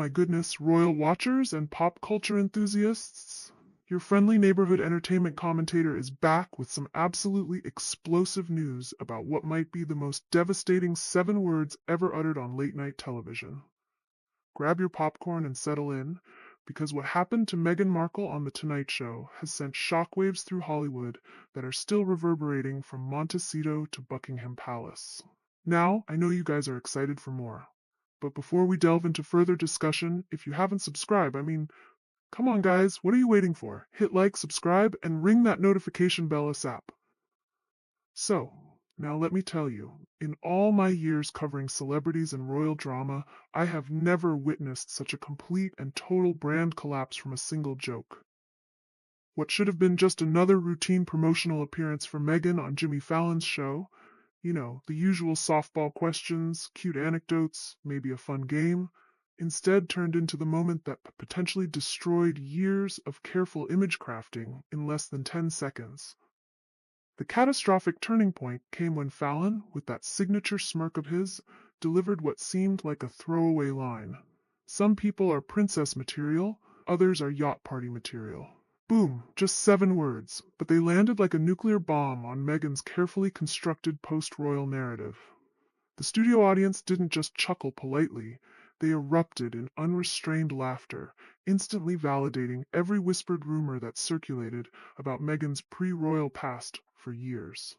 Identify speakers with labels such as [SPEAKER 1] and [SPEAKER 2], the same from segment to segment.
[SPEAKER 1] my goodness, royal watchers and pop culture enthusiasts. Your friendly neighborhood entertainment commentator is back with some absolutely explosive news about what might be the most devastating 7 words ever uttered on late night television. Grab your popcorn and settle in, because what happened to Meghan Markle on The Tonight Show has sent shockwaves through Hollywood that are still reverberating from Montecito to Buckingham Palace. Now, I know you guys are excited for more. But before we delve into further discussion, if you haven't subscribed, come on guys, what are you waiting for? Hit like, subscribe, and ring that notification bell ASAP. So, now let me tell you, in all my years covering celebrities and royal drama, I have never witnessed such a complete and total brand collapse from a single joke. What should have been just another routine promotional appearance for Meghan on Jimmy Fallon's show, the usual softball questions, cute anecdotes, maybe a fun game, instead turned into the moment that potentially destroyed years of careful image crafting in less than 10 seconds. The catastrophic turning point came when Fallon, with that signature smirk of his, delivered what seemed like a throwaway line. Some people are princess material, others are yacht party material. Boom, just 7 words, but they landed like a nuclear bomb on Meghan's carefully constructed post-royal narrative. The studio audience didn't just chuckle politely, they erupted in unrestrained laughter, instantly validating every whispered rumor that circulated about Meghan's pre-royal past for years.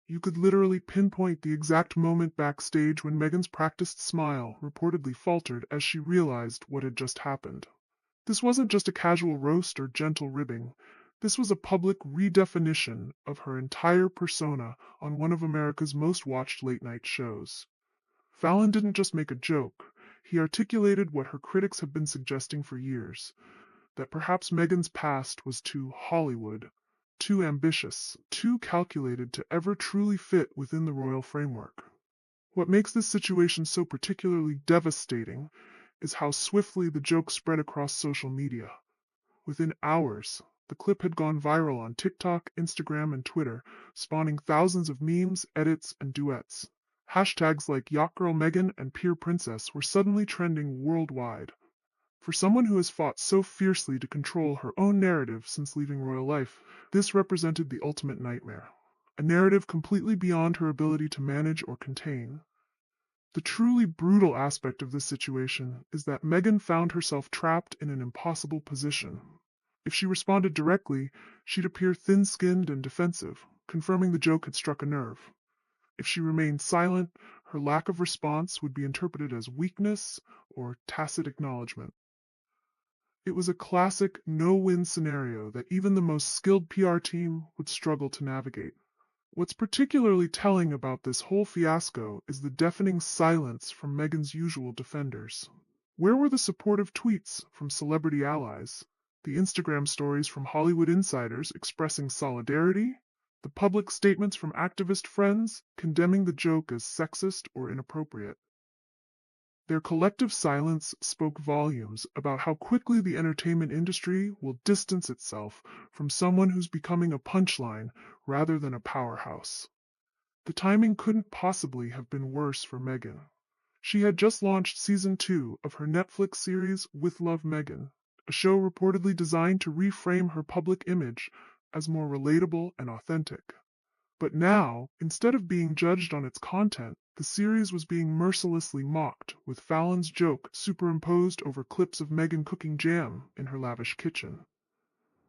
[SPEAKER 1] You could literally pinpoint the exact moment backstage when Meghan's practiced smile reportedly faltered as she realized what had just happened. This wasn't just a casual roast or gentle ribbing. This was a public redefinition of her entire persona on one of America's most watched late-night shows. Fallon didn't just make a joke. He articulated what her critics have been suggesting for years, that perhaps Meghan's past was too Hollywood, too ambitious, too calculated to ever truly fit within the royal framework. What makes this situation so particularly devastating is how swiftly the joke spread across social media. Within hours, the clip had gone viral on TikTok, Instagram, and Twitter, spawning thousands of memes, edits, and duets. Hashtags like YachtGirlMeghan and Peer Princess were suddenly trending worldwide. For someone who has fought so fiercely to control her own narrative since leaving royal life, this represented the ultimate nightmare. A narrative completely beyond her ability to manage or contain. The truly brutal aspect of this situation is that Meghan found herself trapped in an impossible position. If she responded directly, she'd appear thin-skinned and defensive, confirming the joke had struck a nerve. If she remained silent, her lack of response would be interpreted as weakness or tacit acknowledgement. It was a classic no-win scenario that even the most skilled PR team would struggle to navigate. What's particularly telling about this whole fiasco is the deafening silence from Meghan's usual defenders. Where were the supportive tweets from celebrity allies, the Instagram stories from Hollywood insiders expressing solidarity, the public statements from activist friends condemning the joke as sexist or inappropriate? Their collective silence spoke volumes about how quickly the entertainment industry will distance itself from someone who's becoming a punchline rather than a powerhouse. The timing couldn't possibly have been worse for Meghan. She had just launched season 2 of her Netflix series With Love Meghan, a show reportedly designed to reframe her public image as more relatable and authentic. But now, instead of being judged on its content, the series was being mercilessly mocked, with Fallon's joke superimposed over clips of Meghan cooking jam in her lavish kitchen.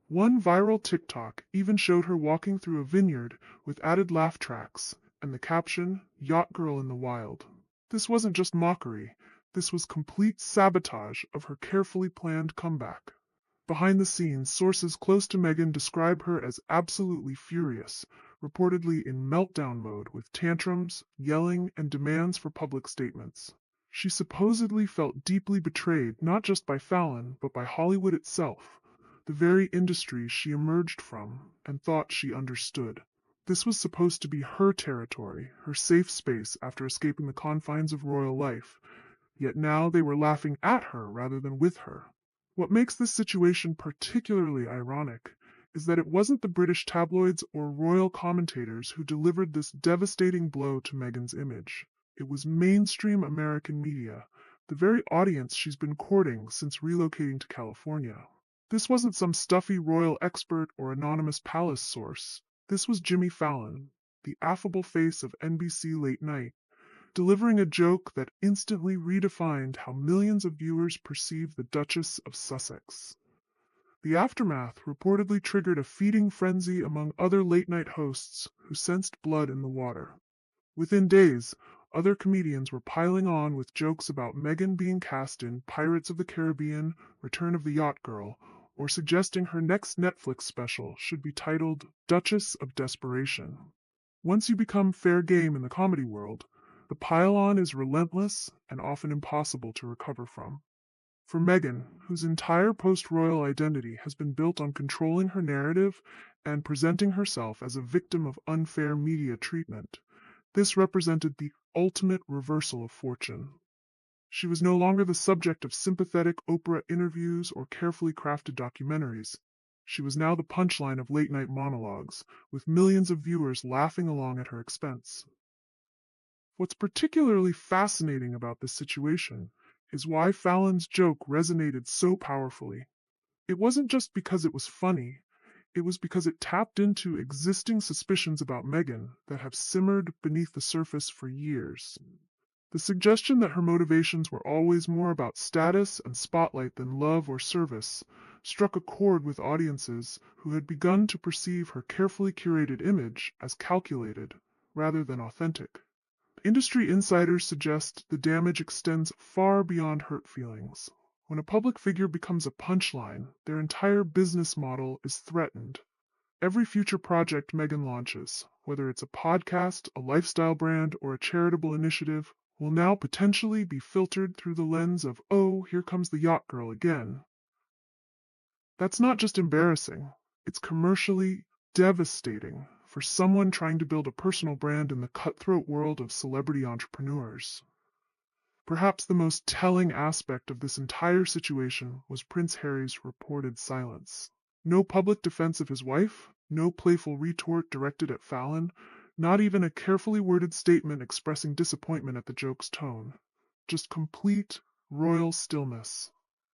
[SPEAKER 1] One viral TikTok even showed her walking through a vineyard with added laugh tracks and the caption, "Yacht Girl in the Wild." This wasn't just mockery, this was complete sabotage of her carefully planned comeback. Behind the scenes, sources close to Meghan describe her as absolutely furious, reportedly in meltdown mode with tantrums, yelling, and demands for public statements. She supposedly felt deeply betrayed not just by Fallon, but by Hollywood itself, the very industry she emerged from and thought she understood. This was supposed to be her territory, her safe space after escaping the confines of royal life, yet now they were laughing at her rather than with her. What makes this situation particularly ironic is that it wasn't the British tabloids or royal commentators who delivered this devastating blow to Meghan's image. It was mainstream American media, the very audience she's been courting since relocating to California. This wasn't some stuffy royal expert or anonymous palace source. This was Jimmy Fallon, the affable face of NBC late night, delivering a joke that instantly redefined how millions of viewers perceive the Duchess of Sussex. The aftermath reportedly triggered a feeding frenzy among other late-night hosts who sensed blood in the water. Within days, other comedians were piling on with jokes about Meghan being cast in Pirates of the Caribbean, Return of the Yacht Girl, or suggesting her next Netflix special should be titled Duchess of Desperation. Once you become fair game in the comedy world, the pile-on is relentless and often impossible to recover from. For Meghan, whose entire post-royal identity has been built on controlling her narrative and presenting herself as a victim of unfair media treatment, this represented the ultimate reversal of fortune. She was no longer the subject of sympathetic Oprah interviews or carefully crafted documentaries. She was now the punchline of late-night monologues, with millions of viewers laughing along at her expense. What's particularly fascinating about this situation is why Fallon's joke resonated so powerfully. It wasn't just because it was funny, it was because it tapped into existing suspicions about Meghan that have simmered beneath the surface for years. The suggestion that her motivations were always more about status and spotlight than love or service struck a chord with audiences who had begun to perceive her carefully curated image as calculated rather than authentic. Industry insiders suggest the damage extends far beyond hurt feelings. When a public figure becomes a punchline, their entire business model is threatened. Every future project Meghan launches, whether it's a podcast, a lifestyle brand, or a charitable initiative, will now potentially be filtered through the lens of, oh, here comes the yacht girl again. That's not just embarrassing, it's commercially devastating for someone trying to build a personal brand in the cutthroat world of celebrity entrepreneurs. Perhaps the most telling aspect of this entire situation was Prince Harry's reported silence. No public defense of his wife, no playful retort directed at Fallon, not even a carefully worded statement expressing disappointment at the joke's tone. Just complete, royal stillness.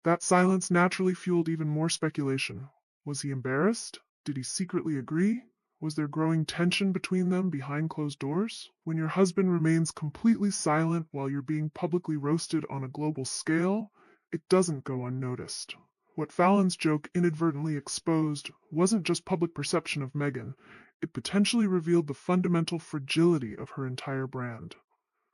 [SPEAKER 1] That silence naturally fueled even more speculation. Was he embarrassed? Did he secretly agree? Was there growing tension between them behind closed doors? When your husband remains completely silent while you're being publicly roasted on a global scale, it doesn't go unnoticed. What Fallon's joke inadvertently exposed wasn't just public perception of Meghan, it potentially revealed the fundamental fragility of her entire brand.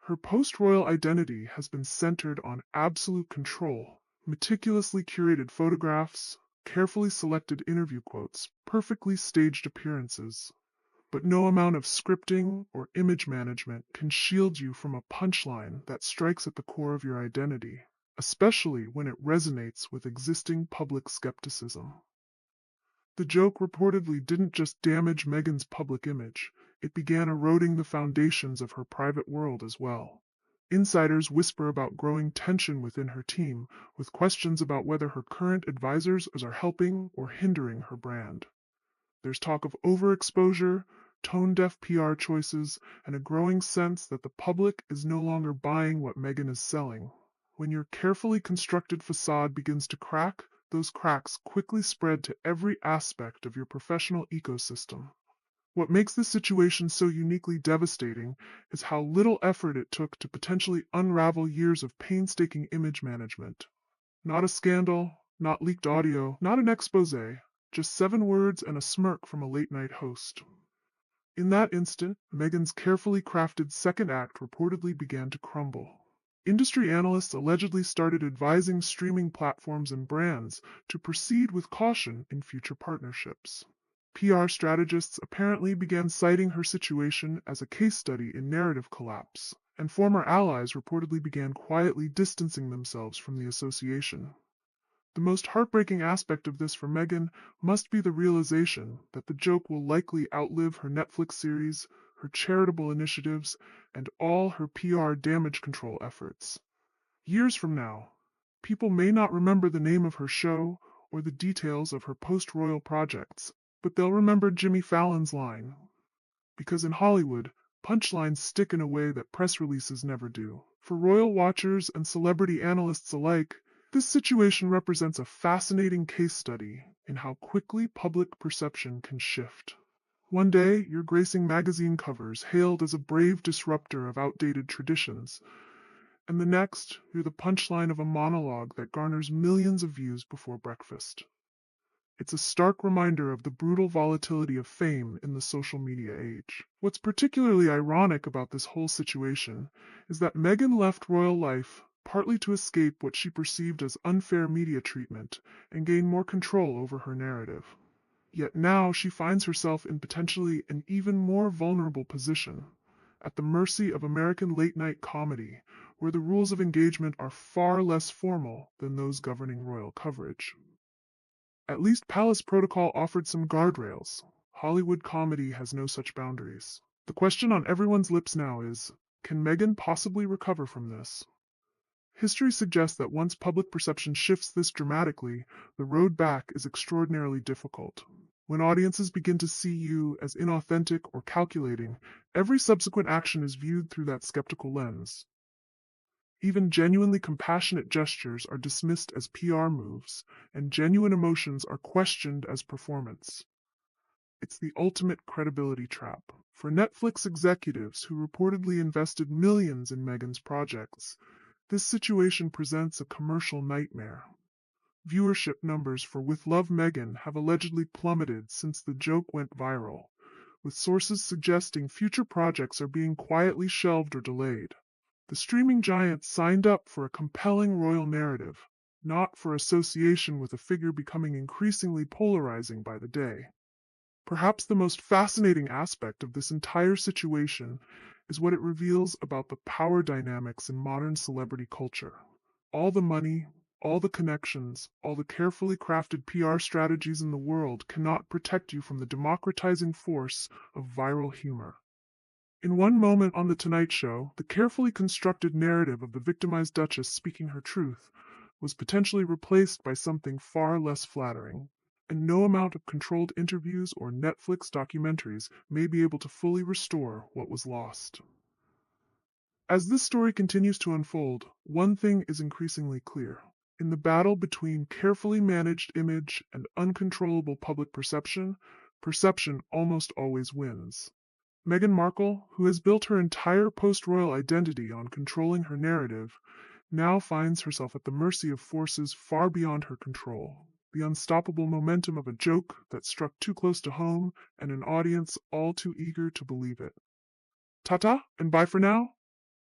[SPEAKER 1] Her post-royal identity has been centered on absolute control, meticulously curated photographs, carefully selected interview quotes, perfectly staged appearances. But no amount of scripting or image management can shield you from a punchline that strikes at the core of your identity, especially when it resonates with existing public skepticism. The joke reportedly didn't just damage Meghan's public image, it began eroding the foundations of her private world as well. Insiders whisper about growing tension within her team, with questions about whether her current advisors are helping or hindering her brand. There's talk of overexposure, tone-deaf PR choices, and a growing sense that the public is no longer buying what Meghan is selling. When your carefully constructed facade begins to crack, those cracks quickly spread to every aspect of your professional ecosystem. What makes this situation so uniquely devastating is how little effort it took to potentially unravel years of painstaking image management. Not a scandal, not leaked audio, not an expose, just 7 words and a smirk from a late-night host. In that instant, Meghan's carefully crafted second act reportedly began to crumble. Industry analysts allegedly started advising streaming platforms and brands to proceed with caution in future partnerships. PR strategists apparently began citing her situation as a case study in narrative collapse, and former allies reportedly began quietly distancing themselves from the association. The most heartbreaking aspect of this for Meghan must be the realization that the joke will likely outlive her Netflix series, her charitable initiatives, and all her PR damage control efforts. Years from now, people may not remember the name of her show or the details of her post-royal projects, but they'll remember Jimmy Fallon's line. Because in Hollywood, punchlines stick in a way that press releases never do. For royal watchers and celebrity analysts alike, this situation represents a fascinating case study in how quickly public perception can shift. One day, you're gracing magazine covers, hailed as a brave disruptor of outdated traditions, and the next, you're the punchline of a monologue that garners millions of views before breakfast. It's a stark reminder of the brutal volatility of fame in the social media age. What's particularly ironic about this whole situation is that Meghan left royal life partly to escape what she perceived as unfair media treatment and gain more control over her narrative. Yet now she finds herself in potentially an even more vulnerable position, at the mercy of American late-night comedy, where the rules of engagement are far less formal than those governing royal coverage. At least Palace Protocol offered some guardrails. Hollywood comedy has no such boundaries. The question on everyone's lips now is, can Meghan possibly recover from this? History suggests that once public perception shifts this dramatically, the road back is extraordinarily difficult. When audiences begin to see you as inauthentic or calculating, every subsequent action is viewed through that skeptical lens. Even genuinely compassionate gestures are dismissed as PR moves, and genuine emotions are questioned as performance. It's the ultimate credibility trap. For Netflix executives who reportedly invested millions in Meghan's projects, this situation presents a commercial nightmare. Viewership numbers for With Love Meghan have allegedly plummeted since the joke went viral, with sources suggesting future projects are being quietly shelved or delayed. The streaming giant signed up for a compelling royal narrative, not for association with a figure becoming increasingly polarizing by the day. Perhaps the most fascinating aspect of this entire situation is what it reveals about the power dynamics in modern celebrity culture. All the money, all the connections, all the carefully crafted PR strategies in the world cannot protect you from the democratizing force of viral humor. In one moment on The Tonight Show, the carefully constructed narrative of the victimized Duchess speaking her truth was potentially replaced by something far less flattering, and no amount of controlled interviews or Netflix documentaries may be able to fully restore what was lost. As this story continues to unfold, one thing is increasingly clear. In the battle between carefully managed image and uncontrollable public perception, perception almost always wins. Meghan Markle, who has built her entire post-royal identity on controlling her narrative, now finds herself at the mercy of forces far beyond her control. The unstoppable momentum of a joke that struck too close to home and an audience all too eager to believe it. Ta-ta, and bye for now.